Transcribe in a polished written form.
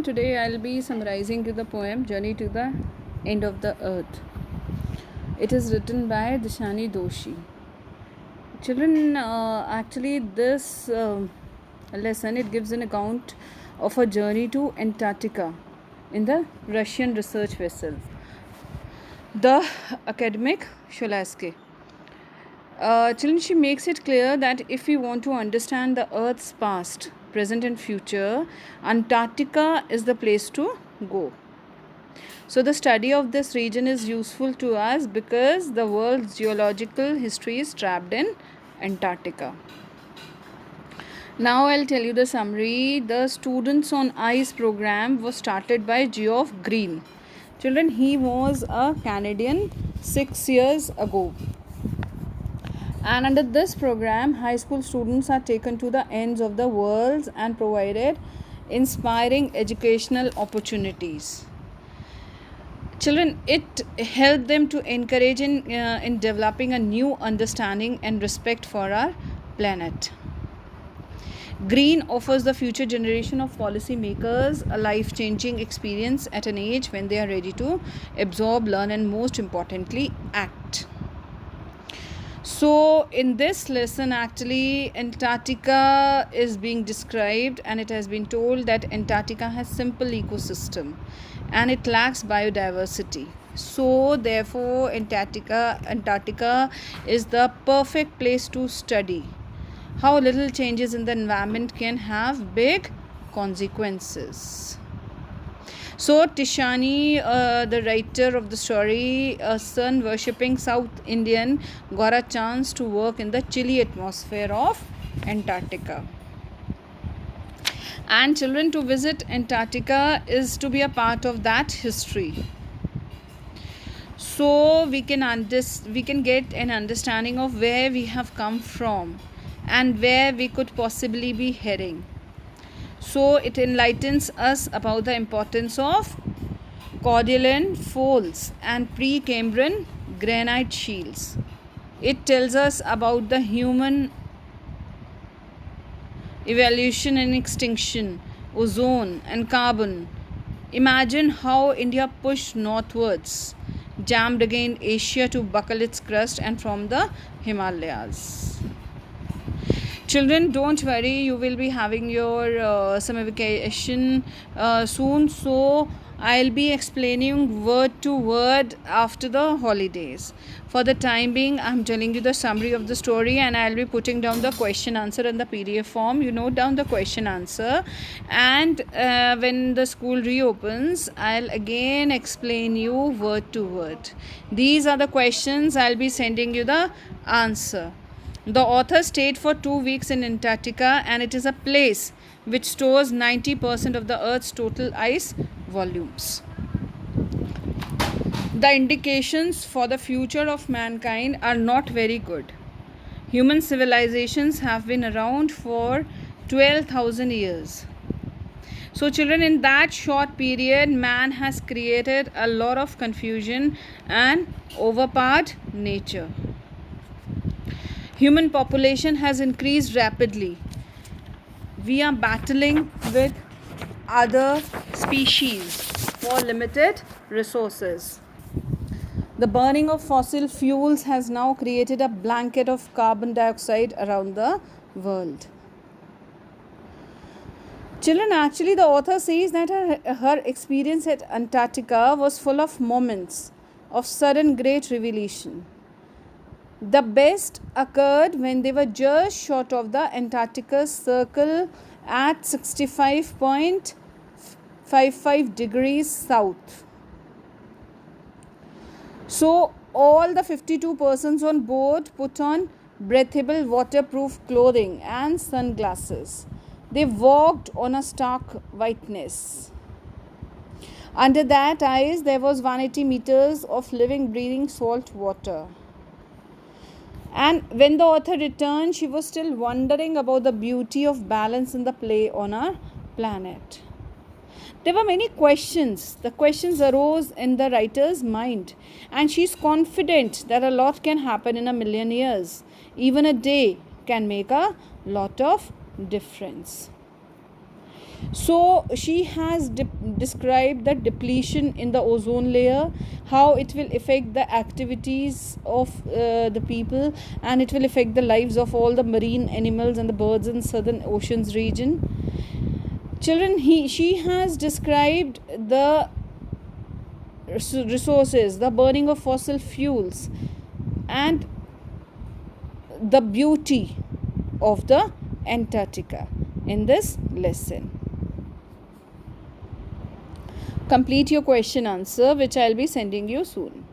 today I'll be summarizing you the poem Journey to the End of the Earth. It is written by Dishani Doshi. Children, actually this lesson, it gives an account of a journey to Antarctica in the Russian research vessel, the academic Sholaske. Children, she makes it clear that if we want to understand the Earth's past, present and future, Antarctica is the place to go. So the study of this region is useful to us because the world's geological history is trapped in Antarctica. Now I'll tell you the summary. The Students on Ice program was started by Geoff Green. Children, he was a Canadian 6 years ago. And under this program, high school students are taken to the ends of the world and provided inspiring educational opportunities. Children, it helped them to encourage in developing a new understanding and respect for our planet. Green offers the future generation of policymakers a life-changing experience at an age when they are ready to absorb, learn, and most importantly, act. So in this lesson, actually Antarctica is being described, and it has been told that Antarctica has simple ecosystem and it lacks biodiversity. So therefore Antarctica is the perfect place to study how little changes in the environment can have big consequences. So Dishani, the writer of the story, a sun worshipping South Indian, got a chance to work in the chilly atmosphere of Antarctica. And children, to visit Antarctica is to be a part of that history. So we can get an understanding of where we have come from and where we could possibly be heading. So it enlightens us about the importance of Cordilleran folds and Precambrian granite shields. It tells us about the human evolution and extinction, ozone and carbon. Imagine how India pushed northwards, jammed against Asia to buckle its crust, and from the Himalayas. Children, don't worry, you will be having your summer vacation soon, so I'll be explaining word to word after the holidays. For the time being, I'm telling you the summary of the story, and I'll be putting down the question answer in the PDF form. You note down the question answer, and when the school reopens, I'll again explain you word to word. These are the questions. I'll be sending you the answer. The author stayed for 2 weeks in Antarctica, and it is a place which stores 90% of the Earth's total ice volumes. The indications for the future of mankind are not very good. Human civilizations have been around for 12,000 years. So children, in that short period, man has created a lot of confusion and overpowered nature. Human population has increased rapidly. We are battling with other species for limited resources. The burning of fossil fuels has now created a blanket of carbon dioxide around the world. Children, actually the author says that her experience at Antarctica was full of moments of sudden great revelation. The best occurred when they were just short of the Antarctica circle at 65.55 degrees south. So all the 52 persons on board put on breathable waterproof clothing and sunglasses. They walked on a stark whiteness. Under that ice there was 180 meters of living, breathing salt water. And when the author returned, she was still wondering about the beauty of balance and the play on our planet. There were many questions. The questions arose in the writer's mind, and she's confident that a lot can happen in a million years. Even a day can make a lot of difference. So she has described the depletion in the ozone layer, how it will affect the activities of the people, and it will affect the lives of all the marine animals and the birds in southern oceans region. Children, she has described the resources, the burning of fossil fuels, and the beauty of the Antarctica in this lesson. Complete your question answer, which I'll be sending you soon.